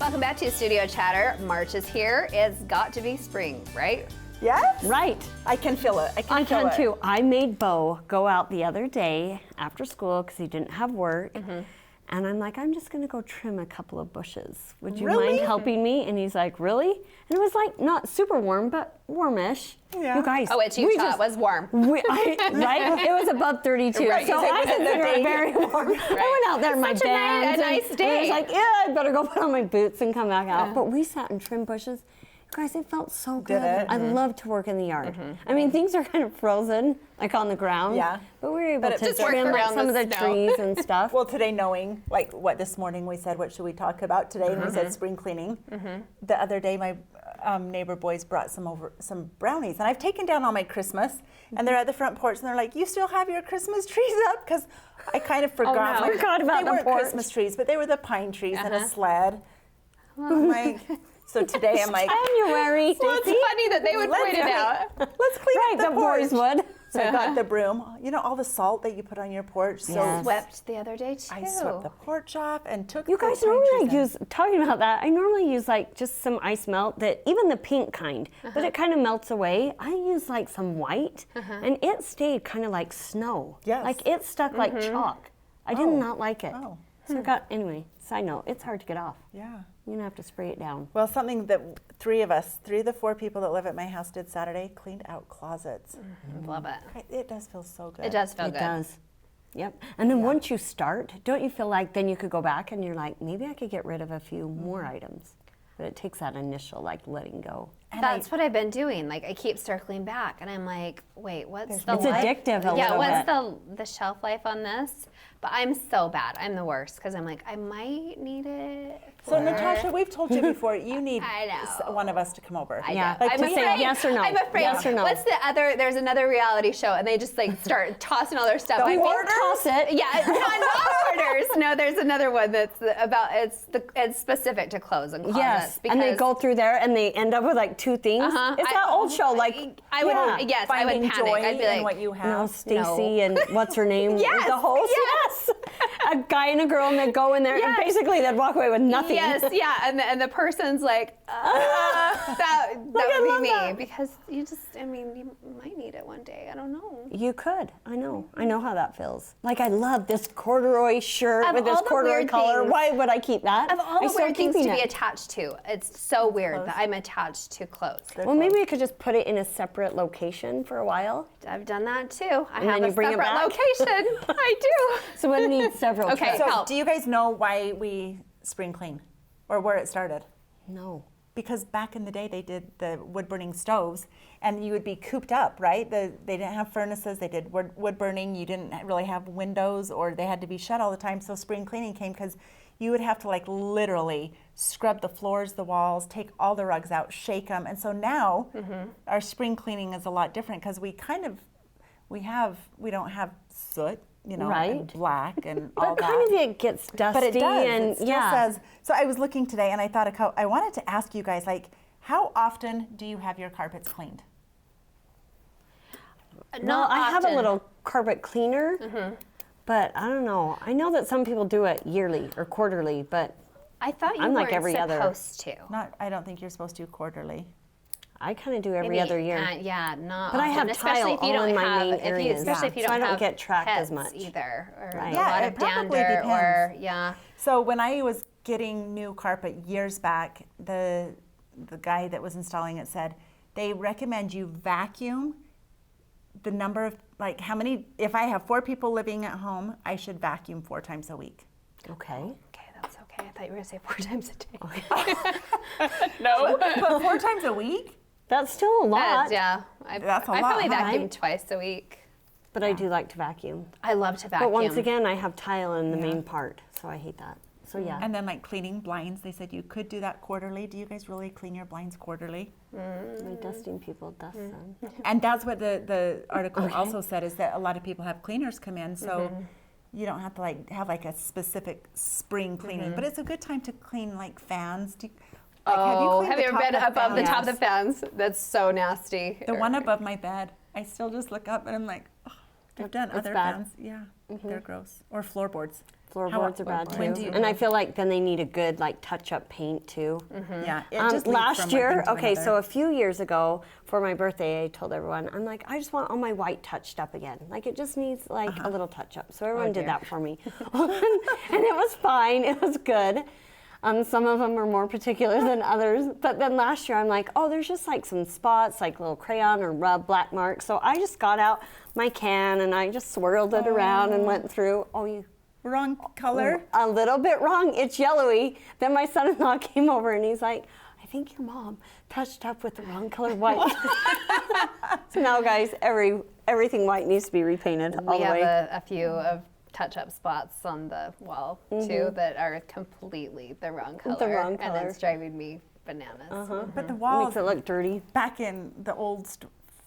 Welcome back to Studio Chatter. March is here. It's got to be spring, right? Yes? Right. I can feel it. I can too. I made Bo go out the other day after school because he didn't have work. And I'm like, I'm just going to go trim a couple of bushes. Would you mind helping me? And he's like, really? And it was like not super warm, but warmish. Yeah. You guys. Oh, it's Utah. It was warm. Right? It was above 32. Right, So it I was consider it very warm. I went out there in my Such a Vans. nice and day. I was like, yeah, I better go put on my boots and come back out. But we sat and trimmed bushes. Guys, it felt so good. it? I love to work in the yard. I mean, things are kind of frozen, like on the ground. Yeah. But we were able But it to just trim worked like around some of the the snow. trees and stuff. Well, today knowing, like what this morning we said, what should we talk about today? And we said spring cleaning. The other day my neighbor boys brought some brownies. And I've taken down all my Christmas. And they're at the front porch and they're like, you still have your Christmas trees up? Because I kind of forgot. no. Forgot about they the weren't porch. Christmas trees, but they were the pine trees and a sled. I'm like, so today I'm like, January. Well, it's funny that they would point it out. let's clean Right, up the the boys porch. would. So I got the broom. You know, all the salt that you put on your porch. So Yes. Swept the other day, too. I swept the porch off and took You the guys pine normally trees in. use, talking about that, I normally use like just some ice melt, that even the pink kind, but it kind of melts away. I use like some white and it stayed kind of like snow. Yes. Like it stuck like chalk. I did not like it. Oh. So I got, anyway, side note, it's hard to get off. Yeah. You're gonna have to spray it down. Well, something that three of the four people that live at my house did Saturday, cleaned out closets. Love it. It does feel so good. It does feel It good. does. Yep. And then once you start, don't you feel like then you could go back and you're like, maybe I could get rid of a few more items. But it takes that initial like letting go. That's what I've been doing. Like, I keep circling back, and I'm like, wait, what's the It's life? addictive a Yeah, little what's bit. the shelf life on this? But I'm so bad. I'm the worst because I'm like, I might need it. So for- Natasha, we've told you before, you need I know. one of us to come over. Yeah. I'm Like to say afraid. yes or no. I'm afraid. Yes or no. What's the other? There's another reality show, and they just like start tossing all their stuff. The I think- hoarders? Toss it. Yeah, it's not hoarders. No, there's another one that's about. It's specific to clothes and closets. Yes, and they because- go through there and they end up with like two things. It's that old show, like I would. yeah. Yes, I would Finding panic. joy I'd be in like, what you have. No, Stacy and what's her name? Yes, the host. yes. A guy and a girl, and they go in there, Yes. and basically they'd walk away with nothing. Yes, yeah, and the person's like, that would love be me that. because you just. I mean, you might need it one day. I don't know. You could. I know how that feels. Like I love this corduroy shirt Of with this all the corduroy weird color. things- Why would I keep that? Of all I the start weird things to keeping be it. attached to, it's so weird that I'm attached to clothes. Well, maybe we could just put it in a separate location for a while. I've done that too. I And have then a you bring it separate back? location. I do. So it needs several. Okay. trips. So help. do you guys know why we spring clean or where it started? No. Because back in the day, they did the wood burning stoves, and you would be cooped up, right? They didn't have furnaces. They did wood burning. You didn't really have windows, or they had to be shut all the time. So spring cleaning came because you would have to like literally scrub the floors, the walls, take all the rugs out, shake them. And so now our spring cleaning is a lot different because we don't have soot, you know, and Right. black and all But that. kind of it gets dusty But it does. and It still yeah. says. So I was looking today, and I thought I wanted to ask you guys, like, how often do you have your carpets cleaned? Well, I have a often. little carpet cleaner, but I don't know. I know that some people do it yearly or quarterly, but I thought you I'm like weren't every other. supposed to. I don't think you're supposed to quarterly. I kind of do every Maybe, other year. Yeah, not. But I often, have especially tile if you all don't in my have, main if you, areas. especially if you So don't I don't have get tracked as pets much. either, or Right. a Yeah, lot it of probably dander, or depends. yeah. So when I was getting new carpet years back, the guy that was installing it said they recommend you vacuum the number of, like, how many, if I have 4 people living at home, I should vacuum 4 times a week. Okay. Okay, that's okay. I thought you were gonna say 4 times a day. No. But 4 times a week? That's still a lot. Yeah, That's a I lot, probably huh? vacuum twice a week. But I do like to vacuum. I love to vacuum. But once again, I have tile in the main part, so I hate that. So yeah. And then like cleaning blinds, they said you could do that quarterly. Do you guys really clean your blinds quarterly? My dusting people dust them. And that's what the article also said, is that a lot of people have cleaners come in, so you don't have to like have like a specific spring cleaning. But it's a good time to clean like fans. Like, have you ever been above the fans? top of the fans? That's so nasty. The one above my bed, I still just look up and I'm like, oh, I've done It's other bad. fans. Yeah, they're gross. Or floorboards. Floorboards are bad when too. do you And I go? feel like then they need a good like touch-up paint too. Yeah, it just leads from Last one year, thing to okay, so another. a few years ago for my birthday, I told everyone, I'm like, I just want all my white touched up again. Like it just needs like a little touch up. So everyone did dear. that for me. And it was fine, it was good. Some of them are more particular than others. But then last year I'm like, oh, there's just like some spots, like little crayon or rub black marks. So I just got out my can and I just swirled it around and went through. Oh, you Wrong color. a little bit wrong. It's yellowy. Then my son-in-law came over and he's like, I think your mom touched up with the wrong color white. So now, guys, everything white needs to be repainted all We the have way. a few of touch-up spots on the wall too that are completely the wrong color, wrong and color. it's driving me bananas. But the walls Makes it look dirty. back in the old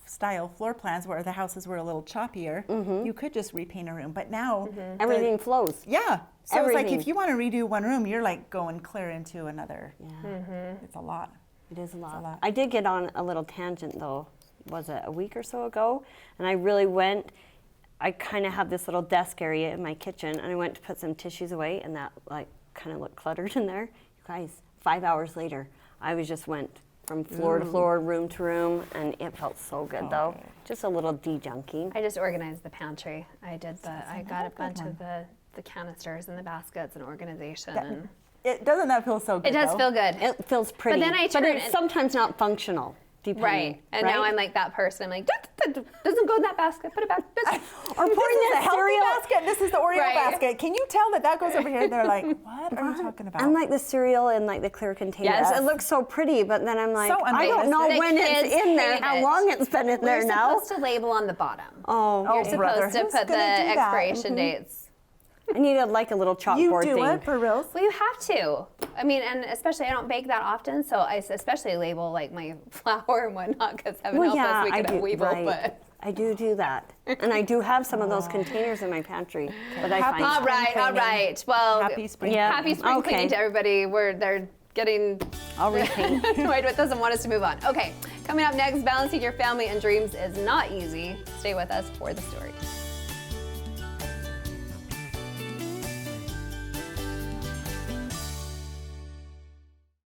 style floor plans where the houses were a little choppier, you could just repaint a room. But now, Everything flows. yeah. So it's like Everything. if you want to redo one room, you're like going clear into another. Yeah, It's a lot. it is a lot. lot. I did get on a little tangent though. Was it a week or so ago? And I really went. I kind of have this little desk area in my kitchen, and I went to put some tissues away, and that like kind of looked cluttered in there. You guys, 5 hours later, I just went from floor to floor, room to room, and it felt so good though. Just a little de-junking. I just organized the pantry. I got a bunch of the canisters and the baskets and organization. And Doesn't that feel so good? it does though? feel good. It feels pretty, then I but turn it's and- sometimes not functional. Depending, Right. And now I'm like that person. I'm like, doesn't go in that basket. Put it back. or pouring This is the that healthy cereal. basket. This is the Oreo Right. basket. Can you tell that goes over here? They're like, what are you talking about? And like the cereal in like the clear containers. Yes. It looks so pretty, but then I'm like, So I don't know The when it's kids in there, hate how it. long it's been in there You're now. supposed to label on the bottom. Oh, You're Oh, brother, supposed to who's put the gonna do that? expiration dates. I need like a little you chalkboard do thing. it for reals? Well, you have to. I mean, and especially I don't bake that often, so I especially label like my flour and whatnot because heaven Well, help yeah, us, we I could have do. weevil, Right. but. I do that, and I do have some of those containers in my pantry. But I Happy find All right, all cleaning. right. Well, Happy spring Yeah. happy spring Okay. cleaning to everybody. They're getting I'll repaint. annoyed with us and want us to move on. Okay, coming up next, balancing your family and dreams is not easy. Stay with us for the story.